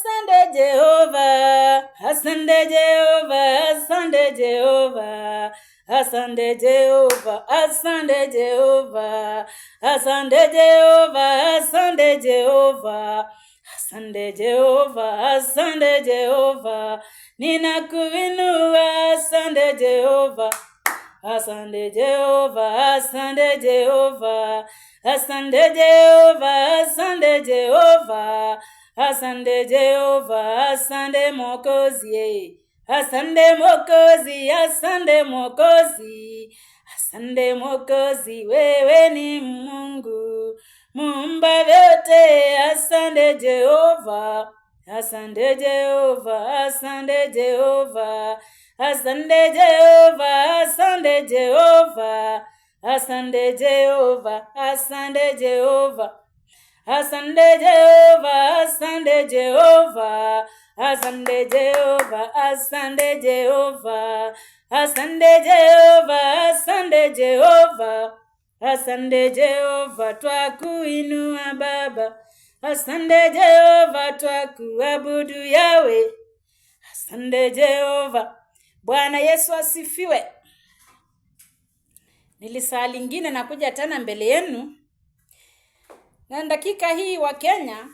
Asante Jehovah, asante Jehovah, asante Jehovah, asante Jehovah, asante Jehovah, asante Jehovah, asante Jehovah, asante Jehovah, asante Jehovah, ninakuinua, asante Jehovah. Asante Jehovah, asante Jehovah, asante Jehovah, asante Jehovah, asante Jehovah, asante Mwokozi, asante Mwokozi, asante Mwokozi, asante Mwokozi, wewe ni Mungu muumba vyote, asante Jehovah, asante Jehovah, asante Jehovah, asante Jehovah, asante Jehovah, asante Jehovah, asante Jehovah, asante Jehovah, asante Jehovah, asante Jehovah, asante Jehovah, asante Jehovah, asante Jehovah, asante Jehovah, twakuinua Baba, asante Jehovah, twakuabudu Yahweh, asante Jehovah. Bwana Yesu asifiwe. Nilisaa lingine nakuja tena mbele yenu. Na dakika hii wa Kenya,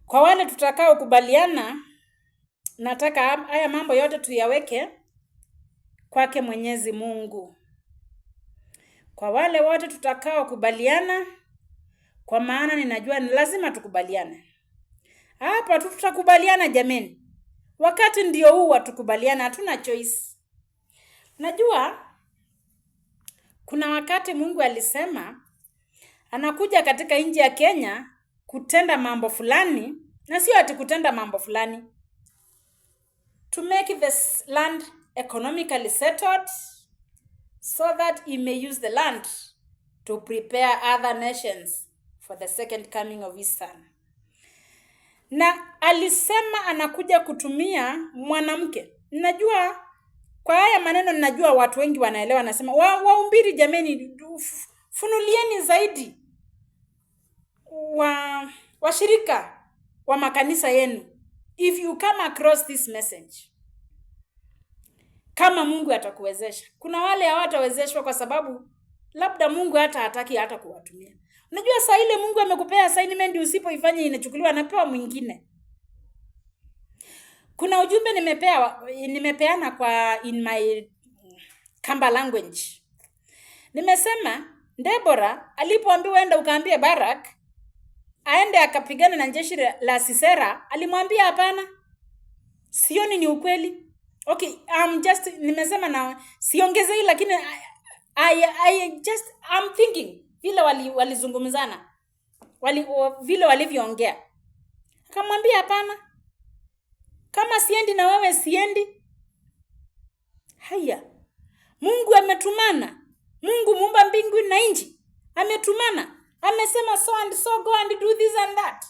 kwa wale tutakao kubaliana, nataka haya mambo yote tuyaweke kwake Mwenyezi Mungu. Kwa wale wote tutakao kubaliana, kwa maana ninajua ni lazima tukubaliane. Hapa tutakubaliana jameni. Wakati ndio huu tukubaliana, hatuna choice. Najua kuna wakati Mungu alisema anakuja katika nchi ya Kenya kutenda mambo fulani, na sio ati kutenda mambo fulani. To make this land economically settled so that he may use the land to prepare other nations for the second coming of his son. Na alisema anakuja kutumia mwanamke. Najua kwa haya maneno ninajua watu wengi wanaelewa, nasema waumbiri jameni, funulieni zaidi washirika wa makanisa yenu if you come across this message. Kama Mungu atakuwezesha. Kuna wale hawatawezeshwa kwa sababu labda Mungu hata hataki hata kuwatumia. Unajua saa ile Mungu amekupea assignment, usipoifanya inachukuliwa anapewa mwingine. Kuna ujumbe nimepeana kwa in my Kamba language. Nimesema Deborah alipoambiwa enda ukaambie Barak aende akapigana na jeshi la Sisera, alimwambia hapana. Sioni ni ukweli. Okay, nimesema na siongezei, lakini I'm thinking vile walizungumzana. Vile walivyoongea. Akamwambia hapana. Kama siendi na wewe siendi. Haya. Mungu ametumana. Mungu muumba mbingu na nchi ametumana. Amesema so and so, go and do this and that.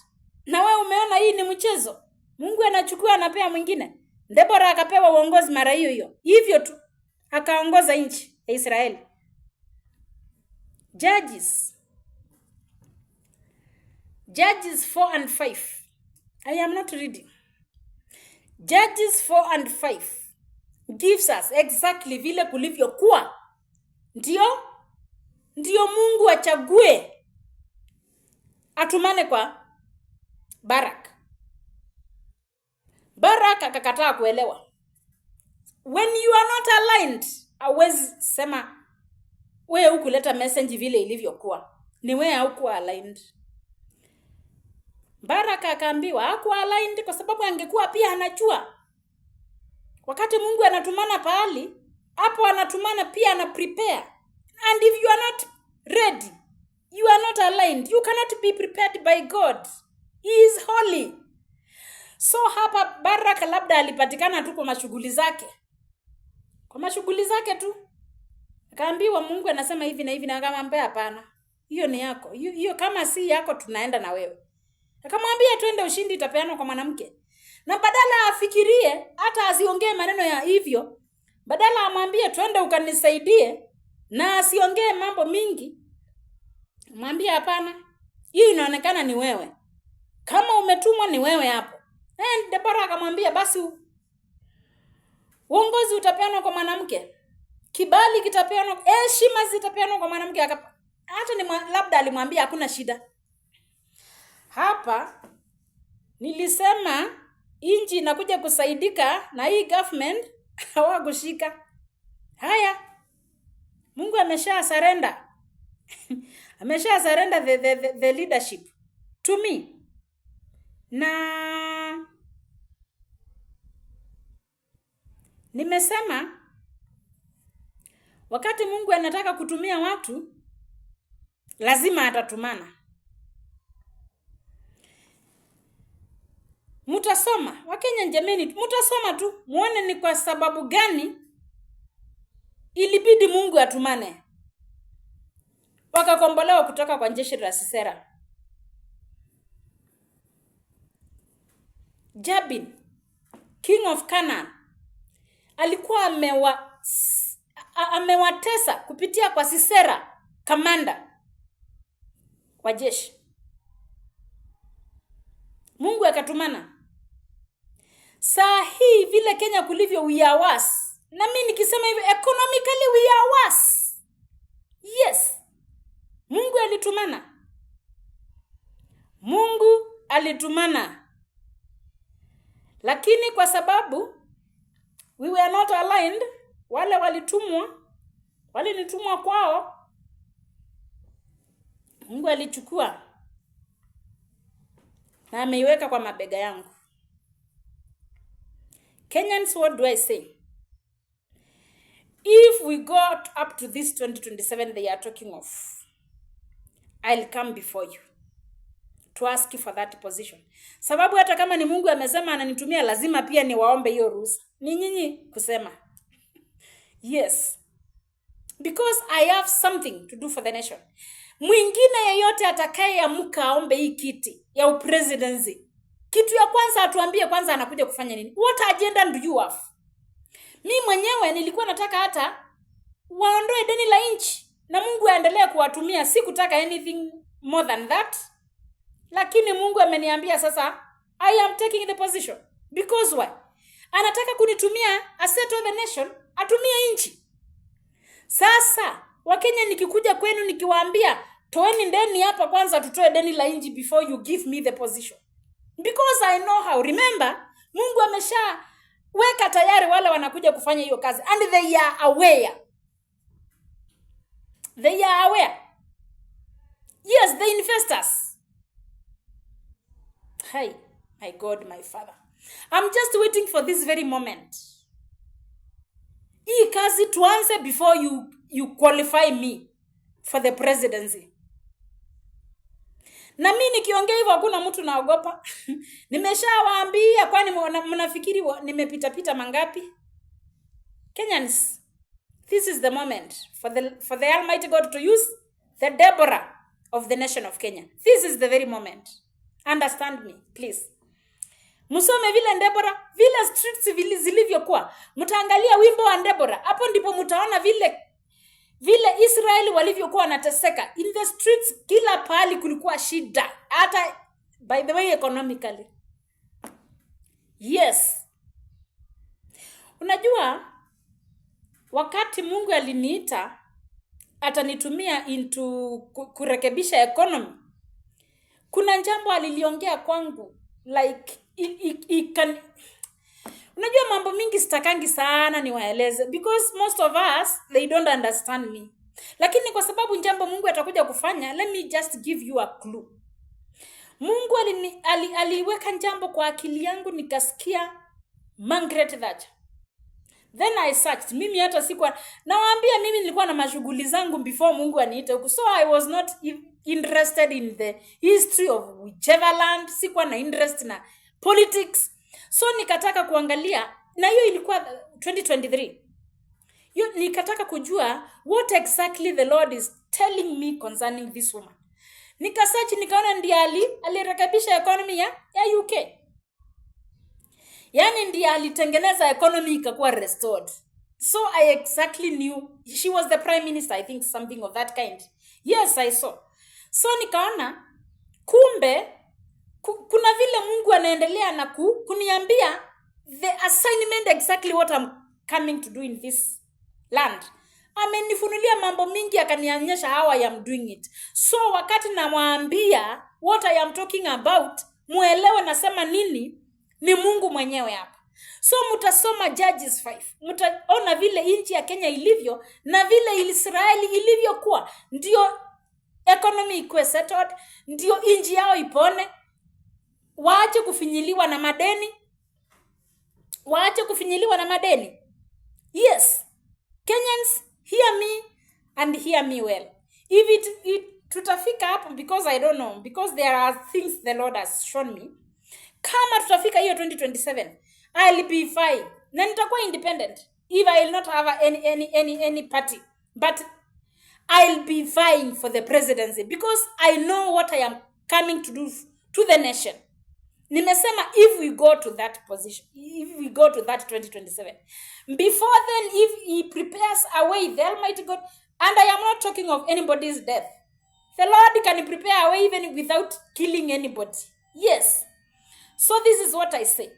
Na wewe umeona hii ni mchezo. Mungu anachukua anapea mwingine. Deborah akapewa uongozi mara hiyo. Hivyo tu akaongoza nchi ya Israeli. Judges 4:5. I am not reading. Judges 4:5 gives us exactly vile kulivyokuwa. Ndio Mungu achague atumane kwa Barak. Barak akakataa kuelewa. When you are not aligned, hauwezi sema wewe hukuleta message vile ilivyokuwa. Ni wewe haukuwa aligned. Barak akaambiwa hakuwa aligned kwa sababu angekuwa pia anajua. Wakati Mungu anatumana pahali, hapo anatumana pia ana prepare. And if you are not ready, you are not aligned, you cannot be prepared by God. He is holy. So hapa Barak labda alipatikana tu kwa mashughuli zake. Kwa mashughuli zake tu. Akaambiwa Mungu anasema hivi na hivi, na akamwambia hapana. Hiyo ni yako. Hiyo kama si yako tunaenda na wewe. Akamwambia twende, ushindi itapeanwa kwa mwanamke. Na badala afikirie hata asiongee maneno ya hivyo, badala amwambie twende ukanisaidie na asiongee mambo mingi, mwambie hapana. Hiyo inaonekana ni wewe. Kama umetumwa ni wewe hapo. Deborah akamwambia basi uongozi utapeanwa kwa mwanamke. Kibali kitapeanwa, heshima zitapeanwa kwa mwanamke. Hata labda alimwambia hakuna shida. Hapa nilisema inji inakuja kusaidika na hii government hawakushika. Haya. Mungu amesha surrender. Amesha surrender the leadership to me. Na nimesema wakati Mungu anataka kutumia watu lazima atatumana. Mutasoma, Wakenya jameni, mutasoma tu muone ni kwa sababu gani ilibidi Mungu atumane. Wakakombolewa kutoka kwa jeshi la Sisera. Jabin, king of Canaan, alikuwa amewatesa kupitia kwa Sisera, kamanda wa jeshi. Mungu akatumana. Saa hii vile Kenya kulivyo, we are worse. Na mimi nikisema hivyo, economically we are worse. Yes. Mungu alitumana. Mungu alitumana. Lakini kwa sababu we were not aligned, wale walinitumwa kwao, Mungu alichukua na ameiweka kwa mabega yangu. Kenyans, what do I say? If we got up to this 2027 they are talking of, I'll come before you to ask you for that position. Sababu hata kama ni Mungu amesema ananitumia, lazima pia ni waombe hiyo ruhusa. Ni nyinyi kusema. Yes. Because I have something to do for the nation. Mwingine yeyote atakayeamka aombe hii kiti ya upresidency, kitu ya kwanza atuambie kwanza anakuja kufanya nini? What agenda do you have? Mimi mwenyewe nilikuwa nataka hata waondoe deni la nchi na Mungu aendelee kuwatumia, si kutaka anything more than that. Lakini Mungu ameniambia sasa I am taking the position. Because why? Anataka kunitumia assettle the nation, atumie nchi. Sasa Wakenya nikikuja kwenu nikiwaambia toeni deni hapa kwanza tutoe deni la nchi before you give me the position. Because I know how. Remember, Mungu amesha weka tayari wale wanakuja kufanya hiyo kazi, and they are aware. They are aware. Yes, the investors. Hi, my God, my Father. I'm just waiting for this very moment. Hii kazi tuanze before you qualify me for the presidency. Na mimi nikiongea hivyo hakuna mtu naogopa. Nimeshawaambia, kwani mnafikiri nimepita mangapi? Kenyans, this is the moment for the Almighty God to use the Deborah of the nation of Kenya. This is the very moment. Understand me, please. Musome vile Deborah, vile streets zilivyokuwa. Mtaangalia wimbo wa Deborah. Hapo ndipo mtaona vile Israeli walivyokuwa wanateseka. In the streets kila pahali kulikuwa shida. Hata by the way economically. Yes. Unajua wakati Mungu aliniita atanitumia into kurekebisha economy, kuna jambo aliliongea kwangu like unajua mambo mingi sitakangi sana niwaeleze because most of us they don't understand me. Lakini kwa sababu jambo Mungu atakuja kufanya, let me just give you a clue. Mungu aliweka jambo kwa akili yangu, nikasikia Margaret Thatcher. Then I searched. Mimi hata sikuwa nawaambia, mimi nilikuwa na mashughuli zangu before Mungu aniite huko. So I was not interested in the history of whichever land. Sikuwa na interest na politics. So nikataka kuangalia, na hiyo ilikuwa 2023. Nikataka kujua what exactly the Lord is telling me concerning this woman. Nikasearch, nikaona ndiye alirekebisha economy ya UK. Yani ndiye alitengeneza economy ikakuwa restored. So I exactly knew she was the prime minister, I think something of that kind. Yes, I saw. So nikaona kumbe kuna vile Mungu anaendelea na kuniambia the assignment, exactly what I'm coming to do in this land. Amenifunulia mambo mingi, akanionyesha how I am doing it. So wakati namwambia what I am talking about, muelewe nasema nini, ni Mungu mwenyewe hapa. So mutasoma Judges 5. Mutaona vile nchi ya Kenya ilivyo na vile Israeli ilivyokuwa. Ndio economy ikuwe settled, ndio nchi yao ipone. Waache kufinyiliwa na madeni. Waache kufinyiliwa na madeni. Yes. Kenyans, hear me and hear me well. If tutafika hapo, because I don't know, because there are things the Lord has shown me. Kama tutafika hiyo 2027, I'll be fine. Na nitakuwa independent. If I will not have any party. But I'll be vying for the presidency because I know what I am coming to do to the nation. Nimesema if we go to that position, if we go to that 2027, before then, if he prepares a way, the Almighty God, and I am not talking of anybody's death, the Lord can prepare a way even without killing anybody. Yes. So this is what I say.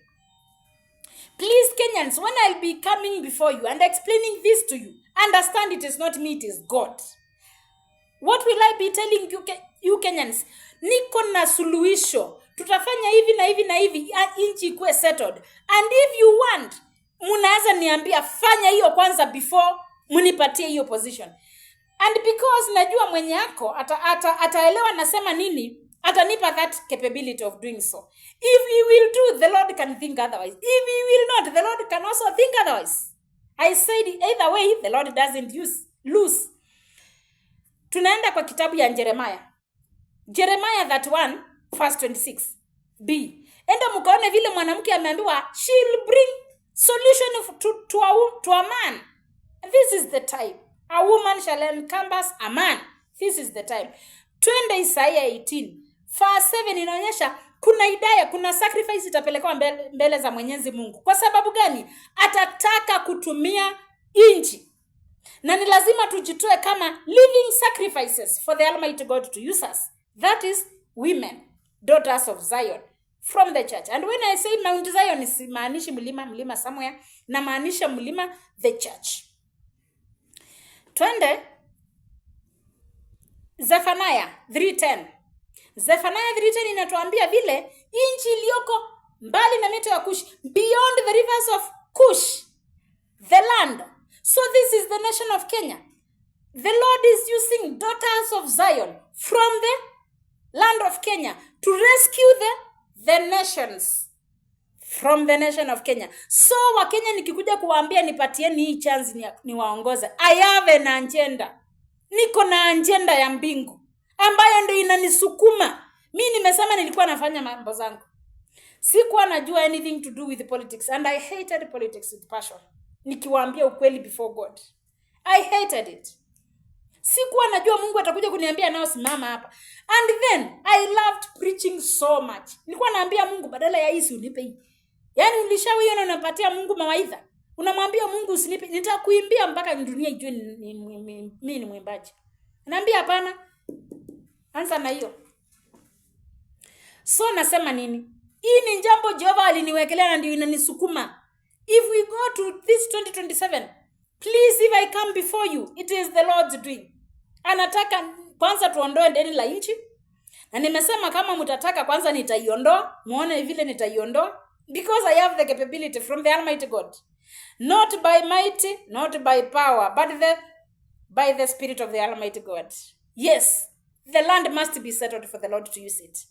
Please, Kenyans, when I'll be coming before you and explaining this to you, understand it is not me, it is God. What will I be telling you Kenyans? Niko na suluhisho. Tutafanya hivi na hivi na hivi, inchi ikuwe settled. And if you want, munaweza niambia fanya hiyo kwanza before munipatie hiyo position. And because najua mwenye yako ataelewa nasema nini, atanipa that capability of doing so. If he will do, the Lord can think otherwise. If he will not, the Lord can also think otherwise. I said either way, the Lord doesn't lose. Tunaenda kwa kitabu ya Jeremiah. Jeremiah that 1, verse 26b. Enda mkaone vile mwanamke ameambiwa she'll bring solution to a man. This is the time. A woman shall encompass a man. This is the time. Twende Isaiah 18. Verse 7 inaonyesha kuna idaya, kuna sacrifice itapelekwa mbele za Mwenyezi Mungu. Kwa sababu gani? Atataka kutumia inchi. Na ni lazima tujitoe kama living sacrifices for the Almighty God to use us. That is women, daughters of Zion from the church. And when I say Mount Zion, simaanishi mlima somewhere, na maanisha mlima the church. Twende Zephaniah 3:10. Zephaniah 3:10 inatuambia vile inchi iliyoko mbali na mito ya Kush, beyond the rivers of Kush, the land. So this is the nation of Kenya. The Lord is using daughters of Zion from the land of Kenya to rescue the nations from the nation of Kenya. So Wakenya nikikuja kuwaambia nipatieni hii chance ni waongoze. I have an agenda. Niko na agenda ya mbingu ambayo ndio inanisukuma. Mimi nimesema nilikuwa nafanya mambo zangu. Sikuwa najua anything to do with politics, and I hated politics with passion. Nikiwaambia ukweli before God, I hated it. Sikuwa najua Mungu atakuja kuniambia nao simama hapa. And then I loved preaching so much. Nilikuwa naambia Mungu badala ya hii unipe hii. Yaani ulishawiona unapatia Mungu mawaidha. Unamwambia Mungu usinipe, nitakuimbia mpaka dunia ijue mimi ni mwimbaji. Naambia hapana. Anza na hiyo. So nasema nini? Hii ni jambo Jehova aliniwekelea na ndio inanisukuma. If we go to this 2027, please, if I come before you, it is the Lord's doing. Anataka kwanza tuondoe deni la nchi. Na nimesema kama mtataka kwanza nitaiondoa, muone vile nitaiondoa, because I have the capability from the Almighty God. Not by might, not by power, but by the Spirit of the Almighty God. Yes, the land must be settled for the Lord to use it.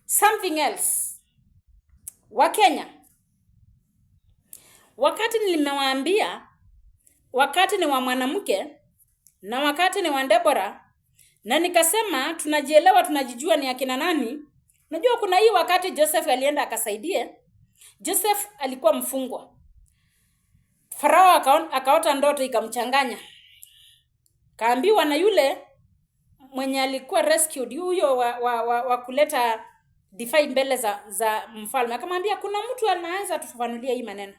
Something else. Wakenya, wakati nilimewaambia, wakati ni wa mwanamke na wakati ni wa Deborah, na nikasema tunajielewa, tunajijua ni akina nani. Unajua kuna hii wakati Joseph alienda akasaidie. Joseph alikuwa mfungwa. Farao akaota ndoto ikamchanganya. Kaambiwa na yule mwenye alikuwa rescued, huyo wa kuleta defy mbele za mfalme, akamwambia kuna mtu anaweza tufafanulia hii maneno.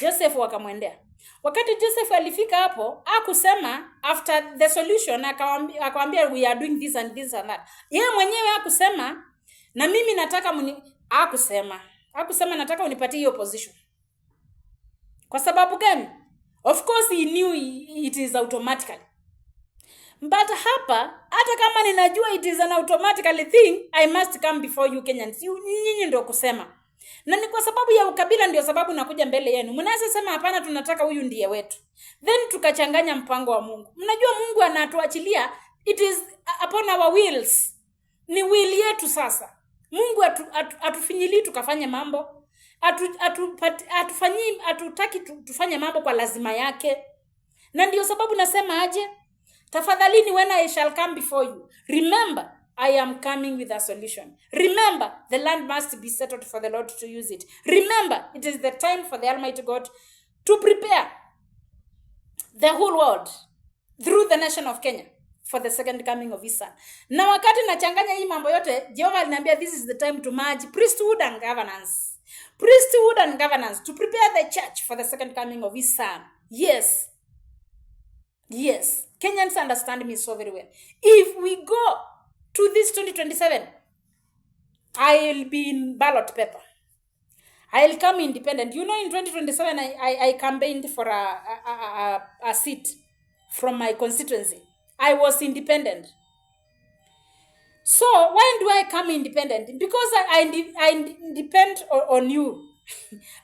Joseph wakamwendea. Wakati Joseph alifika hapo, hakusema after the solution, akamwambia we are doing this and this and that. Yeye mwenyewe hakusema na mimi nataka hakusema nataka unipatie hiyo position. Kwa sababu gani? Of course he knew it is automatically. But hapa, hata kama ninajua it is an automatically thing, I must come before you Kenyans. Nyinyi ndio kusema. Na ni kwa sababu ya ukabila ndio sababu nakuja mbele yenu. Mnaweza sema hapana, tunataka huyu ndiye wetu. Then tukachanganya mpango wa Mungu. Mnajua Mungu anatuachilia, it is upon our wills. Ni will yetu sasa. Mungu atufinyili tukafanye mambo. Hatutaki tufanye mambo kwa lazima yake. Na ndio sababu nasema aje, tafadhalini, when I shall come before you, remember I am coming with a solution. Remember, the land must be settled for the Lord to use it. Remember, it is the time for the Almighty God to prepare the whole world through the nation of Kenya for the second coming of his son. Na wakati nachanganya hii mambo yote, Jehova aliniambia this is the time to merge priesthood and governance. Priesthood and governance to prepare the church for the second coming of his son. Yes. Yes. Kenyans understand me so very well. If we go to this 2027, I'll be in ballot paper. I'll come independent. You know, in 2027, I campaigned for a seat from my constituency. I was independent. So, why do I come independent? Because I depend on you.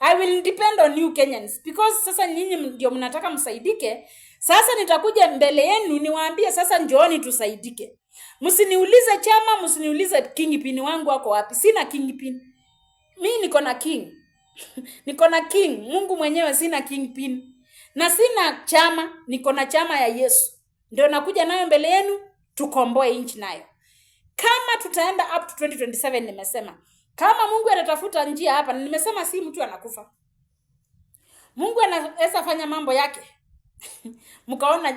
I will depend on you Kenyans. Because sasa nyinyi ndio mnataka msaidike. Sasa nitakuja mbele yenu niwaambie sasa njooni tusaidike. Msiniulize chama, msiniulize kingpin wangu wako wapi. Sina kingpin. Mimi niko na king. Niko na king. Mungu mwenyewe, sina kingpin. Na sina chama, niko na chama ya Yesu. Ndio nakuja nayo mbele yenu tukomboe nchi nayo. Kama tutaenda up to 2027, nimesema kama Mungu atatafuta njia hapa, nimesema si mtu anakufa. Mungu anaweza fanya mambo yake. Mkaona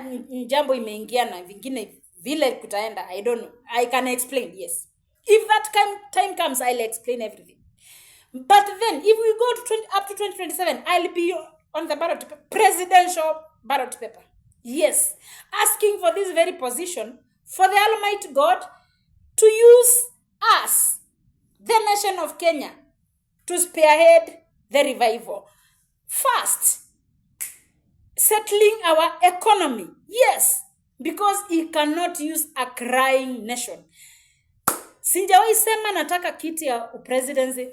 jambo imeingia na vingine vile kutaenda, I don't know. I can explain, yes. If that time comes, I'll explain everything. But then, if we go to up to 2027, I'll be on the ballot paper, presidential ballot paper. Yes, asking for this very position for the Almighty God to use us, the nation of Kenya, to spearhead the revival. First, settling our economy. Yes, because he cannot use a crying nation. Sinjawahi sema nataka kiti ya presidency.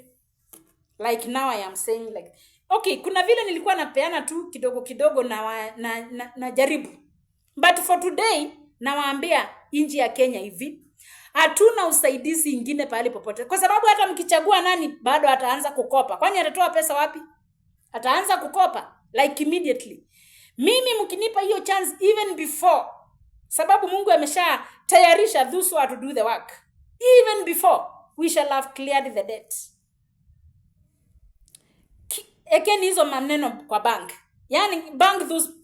Like now I am saying like, okay, kuna vile nilikuwa napeana tu kidogo na jaribu. But for today, nawaambia nchi ya Kenya hivi, hatuna usaidizi ingine pale popote. Kwa sababu hata mkichagua nani, bado ataanza kukopa. Kwani atatoa pesa wapi? Ataanza kukopa like immediately. Mimi mkinipa hiyo chance even before, sababu Mungu amesha tayarisha those who are to do the work. Even before, we shall have cleared the debt. Ekeni hizo maneno kwa bank. Yani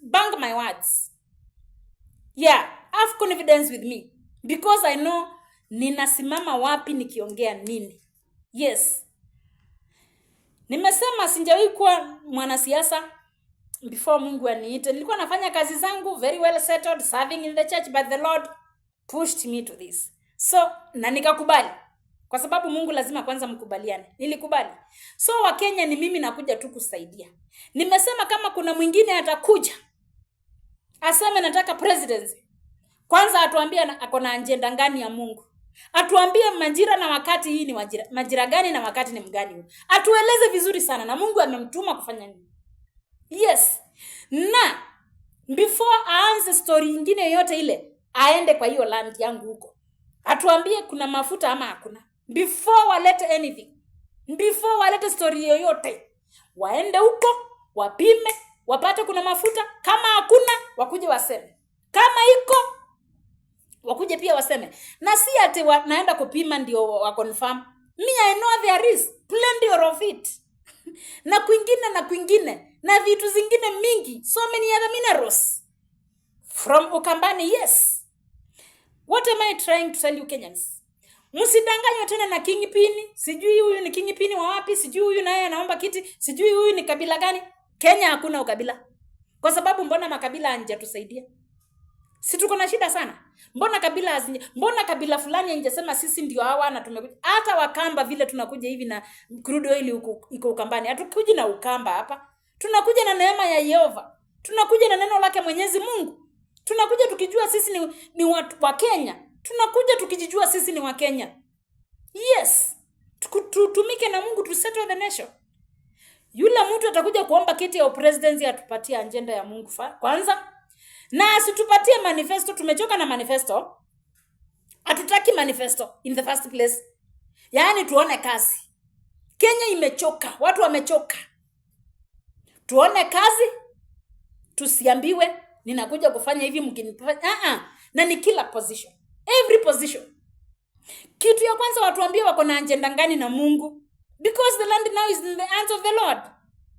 bank my words. Yeah, have confidence with me. Because I know ninasimama wapi nikiongea nini. Yes. Nimesema sinjawahi kuwa mwanasiasa before Mungu aniite. Nilikuwa nafanya kazi zangu very well settled, serving in the church, but the Lord pushed me to this. So, na nikakubali. Kwa sababu Mungu lazima kwanza mkubaliane. Nilikubali. So wa Kenya ni mimi nakuja tu kusaidia. Nimesema kama kuna mwingine atakuja, aseme nataka presidency, kwanza atuambie ako na agenda gani ya Mungu. Atuambie majira na wakati hii ni majira gani na wakati ni mgani huu. Atueleze vizuri sana na Mungu amemtuma kufanya nini. Yes. Na before aanze story nyingine yote ile, aende kwa hiyo land yangu huko. Atuambie kuna mafuta ama hakuna. Before walete anything. Before walete story yoyote. Waende huko, wapime, wapate kuna mafuta. Kama hakuna, wakuje waseme. Kama iko, wakuje pia waseme. Na si ati naenda kupima ndio wa confirm. Me, I know there is plenty of it. Na kwingine. Na vitu zingine mingi. So many other minerals. From Ukambani, yes. What am I trying to tell you Kenyans? Msidanganywe tena na kingpin. Sijui huyu ni kingpin wa wapi, sijui huyu naye anaomba kiti, sijui huyu ni kabila gani. Kenya hakuna ukabila. Kwa sababu mbona makabila hayajatusaidia? Si tuko na shida sana. Mbona kabila fulani ingesema sisi ndio hawa na tumekuja. Hata Wakamba vile tunakuja hivi na crude oil iko Ukambani. Hatukuji na Ukamba hapa. Tunakuja na neema ya Yehova. Tunakuja na neno lake Mwenyezi Mungu. Tunakuja tukijua sisi ni watu wa Kenya. Tunakuja tukijijua sisi ni wa Kenya. Yes. Tutumike na Mungu to settle the nation. Yule mtu atakuja kuomba kiti ya presidency atupatie agenda ya Mungu kwanza. Na asitupatie manifesto. Tumechoka na manifesto. Hatutaki manifesto in the first place. Yaani tuone kazi. Kenya imechoka. Watu wamechoka. Tuone kazi. Tusiambiwe ninakuja kufanya hivi mkinifanya. Na ni kila position. Every position. Kitu ya kwanza watuambie wako na agenda gani na Mungu. Because the land now is in the hands of the Lord.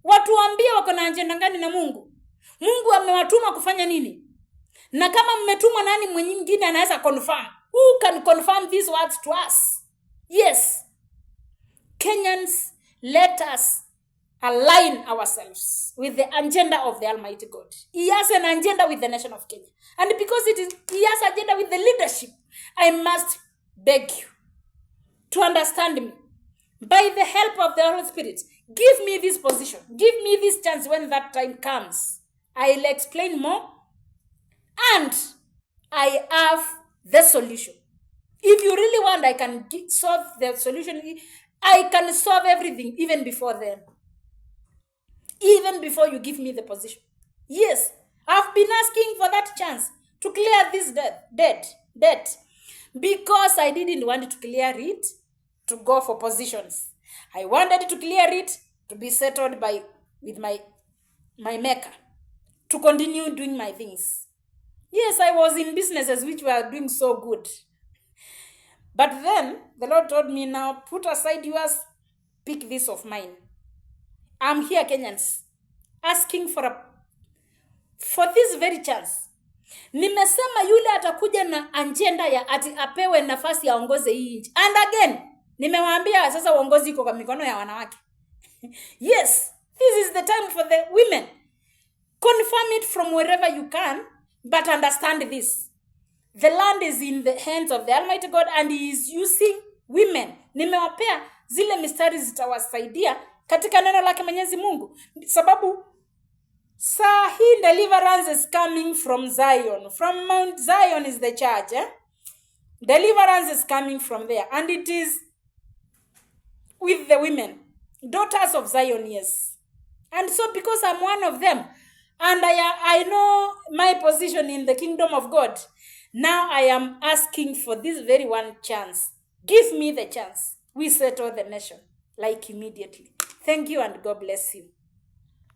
Watuambie wako na agenda gani na Mungu. Mungu amewatuma kufanya nini? Na kama mmetumwa nani mwingine anaweza confirm? Who can confirm these words to us? Yes. Kenyans, let us align ourselves with the agenda of the Almighty God. He has an agenda with the nation of Kenya. And because he has an agenda with the leadership, I must beg you to understand me. By the help of the Holy Spirit, give me this position. Give me this chance when that time comes. I'll explain more. And I have the solution. If you really want, I can solve the solution. I can solve everything even before then. Even before you give me the position. Yes, I've been asking for that chance to clear this debt. Because I didn't want to clear it to go for positions. I wanted to clear it to be settled with my maker. To continue doing my things. Yes, I was in businesses which were doing so good. But then, the Lord told me, now put aside yours, pick this of mine. I'm here, Kenyans, asking for this very chance. Nimesema yule atakuja na agenda ya ati apewe nafasi ya ongoze hii nchi. And again, nimewaambia sasa uongozi iko kwa mikono ya wanawake. Yes, this is the time for the women. Confirm it from wherever you can, but understand this. The land is in the hands of the Almighty God and He is using women. Nimewapea zile mistari zitawasaidia katika neno lake Mwenyezi Mungu. Sababu saa hii deliverance is coming from Zion. From Mount Zion is the church. Deliverance is coming from there. And it is with the women. Daughters of Zion, yes. And so because I'm one of them, and I know my position in the kingdom of God, now I am asking for this very one chance. Give me the chance. We settle the nation, like immediately. Thank you and God bless you.